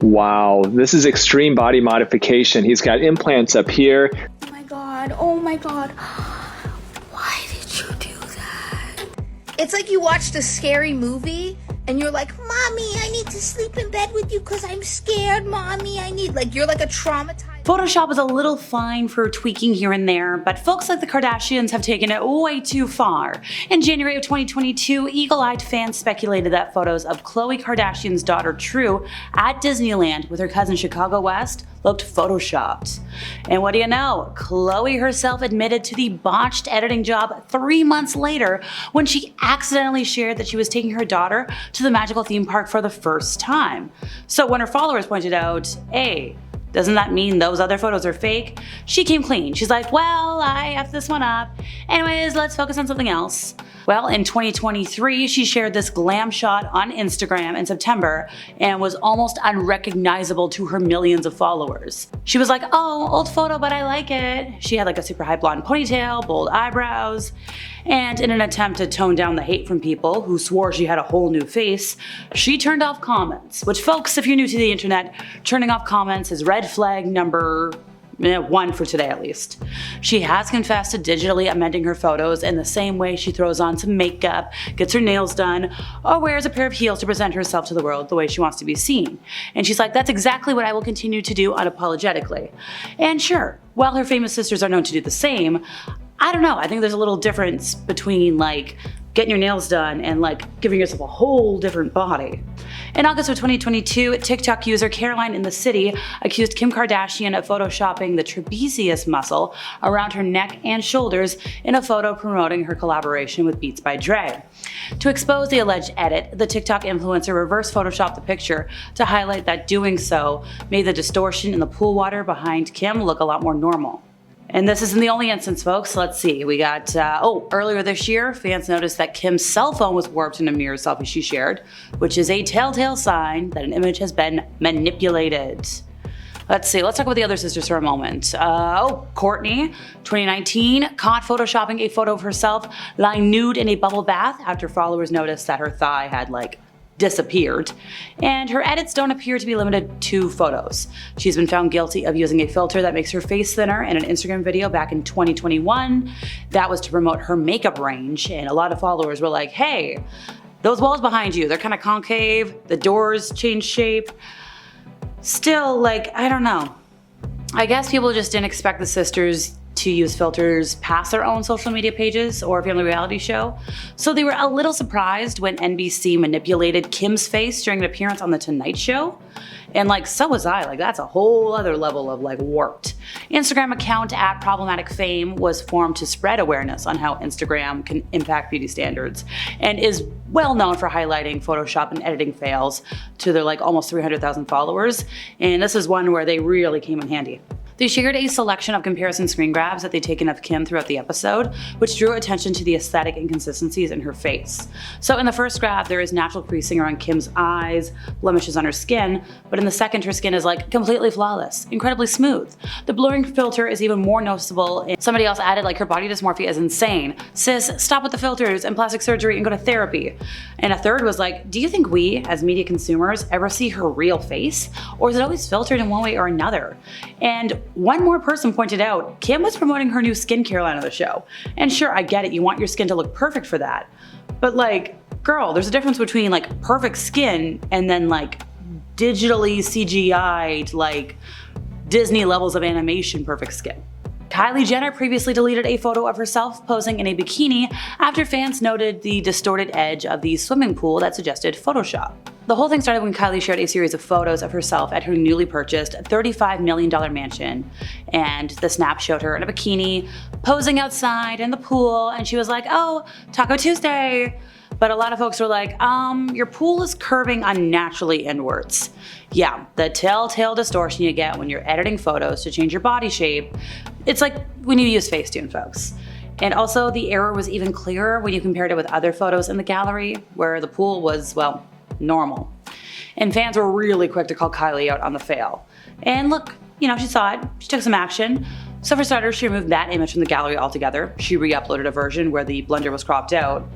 Wow, this is extreme body modification. He's got implants up here. Oh my god, oh my god. Why did you do that? It's like you watched a scary movie and you're like, Mommy, I need to sleep in bed with you because I'm scared, Mommy. You're like a traumatized. Photoshop is a little fine for tweaking here and there, but folks like the Kardashians have taken it way too far. In January of 2022, eagle-eyed fans speculated that photos of Khloe Kardashian's daughter True at Disneyland with her cousin Chicago West looked photoshopped. And what do you know? Khloe herself admitted to the botched editing job 3 months later when she accidentally shared that she was taking her daughter to the magical theme park for the first time. So when her followers pointed out, hey, doesn't that mean those other photos are fake? She came clean. She's like, well, I effed this one up. Anyways, let's focus on something else. Well, in 2023, she shared this glam shot on Instagram in September and was almost unrecognizable to her millions of followers. She was like, oh, old photo, but I like it. She had like a super high blonde ponytail, bold eyebrows, and in an attempt to tone down the hate from people who swore she had a whole new face, she turned off comments, which folks, if you're new to the internet, turning off comments is red flag number 1 for today at least. She has confessed to digitally amending her photos in the same way she throws on some makeup, gets her nails done, or wears a pair of heels to present herself to the world the way she wants to be seen. And she's like, that's exactly what I will continue to do unapologetically. And sure, while her famous sisters are known to do the same, I don't know, I think there's a little difference between like getting your nails done and like giving yourself a whole different body. In August of 2022, TikTok user Caroline in the City accused Kim Kardashian of photoshopping the trapezius muscle around her neck and shoulders in a photo promoting her collaboration with Beats by Dre. To expose the alleged edit, the TikTok influencer reverse photoshopped the picture to highlight that doing so made the distortion in the pool water behind Kim look a lot more normal. And this isn't the only instance, folks. Let's see. We got, earlier this year, fans noticed that Kim's cell phone was warped in a mirror selfie she shared, which is a telltale sign that an image has been manipulated. Let's see, let's talk about the other sisters for a moment. Kourtney, 2019, caught photoshopping a photo of herself lying nude in a bubble bath after followers noticed that her thigh had, disappeared, and her edits don't appear to be limited to photos. She's been found guilty of using a filter that makes her face thinner in an Instagram video back in 2021. That was to promote her makeup range, and a lot of followers were like, hey, those walls behind you, they're kind of concave, the doors change shape. Still, I don't know. I guess people just didn't expect the sisters to use filters past their own social media pages or family reality show. So they were a little surprised when NBC manipulated Kim's face during an appearance on The Tonight Show. And so was I, that's a whole other level of warped. Instagram account @problematicfame was formed to spread awareness on how Instagram can impact beauty standards and is well known for highlighting Photoshop and editing fails to their almost 300,000 followers. And this is one where they really came in handy. They shared a selection of comparison screen grabs that they'd taken of Kim throughout the episode, which drew attention to the aesthetic inconsistencies in her face. So in the first grab, there is natural creasing around Kim's eyes, blemishes on her skin, but in the second, her skin is completely flawless, incredibly smooth. The blurring filter is even more noticeable, and somebody else added her body dysmorphia is insane. Sis, stop with the filters and plastic surgery and go to therapy. And a third was do you think we, as media consumers, ever see her real face? Or is it always filtered in one way or another? And one more person pointed out, Kim was promoting her new skincare line on the show. And sure, I get it, you want your skin to look perfect for that. But girl, there's a difference between perfect skin and then digitally CGI'd Disney levels of animation perfect skin. Kylie Jenner previously deleted a photo of herself posing in a bikini after fans noted the distorted edge of the swimming pool that suggested Photoshop. The whole thing started when Kylie shared a series of photos of herself at her newly purchased $35 million mansion, and the snap showed her in a bikini, posing outside in the pool, and she was like, oh, Taco Tuesday. But a lot of folks were like, your pool is curving unnaturally inwards. Yeah, the telltale distortion you get when you're editing photos to change your body shape. It's like when you use Facetune, folks. And also the error was even clearer when you compared it with other photos in the gallery where the pool was, normal. And fans were really quick to call Kylie out on the fail. And look, she saw it, she took some action. So for starters, she removed that image from the gallery altogether. She re-uploaded a version where the blender was cropped out.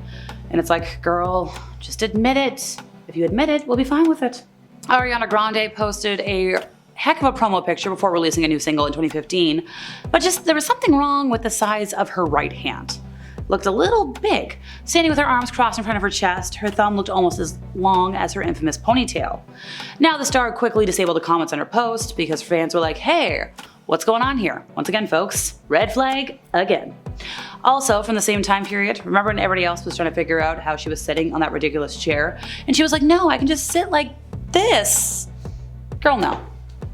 And it's girl, just admit it. If you admit it, we'll be fine with it. Ariana Grande posted a heck of a promo picture before releasing a new single in 2015, but just there was something wrong with the size of her right hand. Looked a little big. Standing with her arms crossed in front of her chest, her thumb looked almost as long as her infamous ponytail. Now the star quickly disabled the comments on her post because fans were like, hey, what's going on here? Once again, folks, red flag again. Also, from the same time period, remember when everybody else was trying to figure out how she was sitting on that ridiculous chair? And she was like, no, I can just sit like this. Girl, no.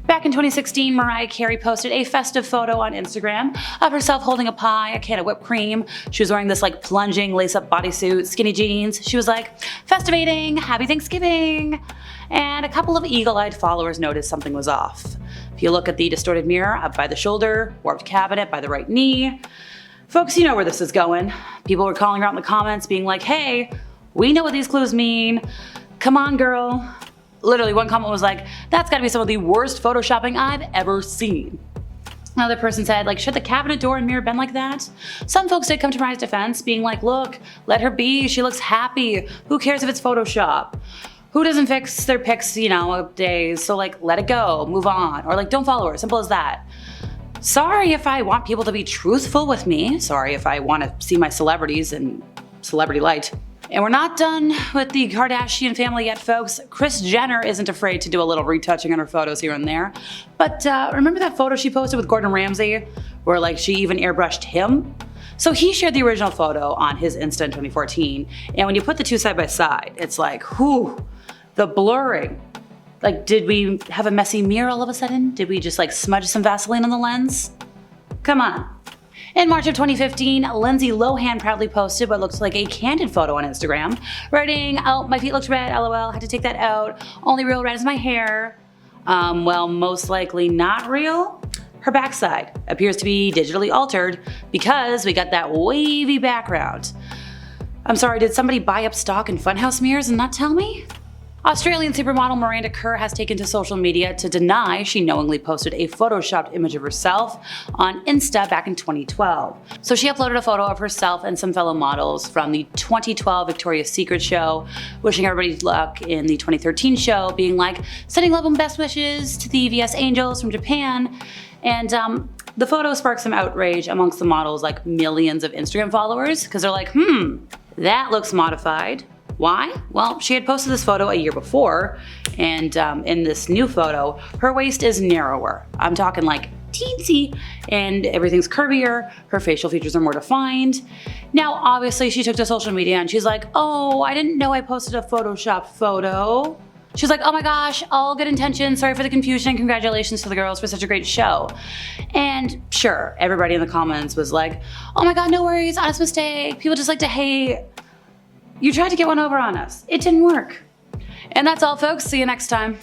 Back in 2016, Mariah Carey posted a festive photo on Instagram of herself holding a pie, a can of whipped cream. She was wearing this like plunging lace-up bodysuit, skinny jeans. She was like, festivating, happy Thanksgiving. And a couple of eagle-eyed followers noticed something was off. If you look at the distorted mirror up by the shoulder, warped cabinet by the right knee, folks, you know where this is going. People were calling her out in the comments being like, hey, we know what these clues mean. Come on, girl. Literally, one comment was like, that's gotta be some of the worst photoshopping I've ever seen. Another person said, like, should the cabinet door and mirror bend like that? Some folks did come to Mariah's defense, being like, look, let her be, she looks happy. Who cares if it's Photoshop? Who doesn't fix their pics, days? So like, let it go, move on. Or like, don't follow her, simple as that. Sorry if I want people to be truthful with me. Sorry if I want to see my celebrities in celebrity light. And we're not done with the Kardashian family yet, folks. Kris Jenner isn't afraid to do a little retouching on her photos here and there. But remember that photo she posted with Gordon Ramsay, where like she even airbrushed him? So he shared the original photo on his Insta in 2014, and when you put the two side by side, it's like, whew, the blurring. Like, did we have a messy mirror all of a sudden? Did we just like smudge some Vaseline on the lens? Come on. In March of 2015, Lindsay Lohan proudly posted what looks like a candid photo on Instagram, writing, oh, my feet looked red, lol, had to take that out, only real red is my hair. Well, most likely not real. Her backside appears to be digitally altered because we got that wavy background. I'm sorry, did somebody buy up stock in funhouse mirrors and not tell me? Australian supermodel Miranda Kerr has taken to social media to deny she knowingly posted a photoshopped image of herself on Insta back in 2012. So she uploaded a photo of herself and some fellow models from the 2012 Victoria's Secret show, wishing everybody luck in the 2013 show, being like, sending love and best wishes to the VS Angels from Japan. And the photo sparked some outrage amongst the models' like millions of Instagram followers, because they're like, that looks modified. Why? Well, she had posted this photo a year before, and in this new photo, her waist is narrower. I'm talking like teensy, and everything's curvier, her facial features are more defined. Now, obviously, she took to social media and she's like, oh, I didn't know I posted a Photoshopped photo. She's like, oh my gosh, all good intentions, sorry for the confusion, congratulations to the girls for such a great show. And sure, everybody in the comments was like, oh my god, no worries, honest mistake, people just like to hate. You tried to get one over on us. It didn't work. And that's all, folks. See you next time.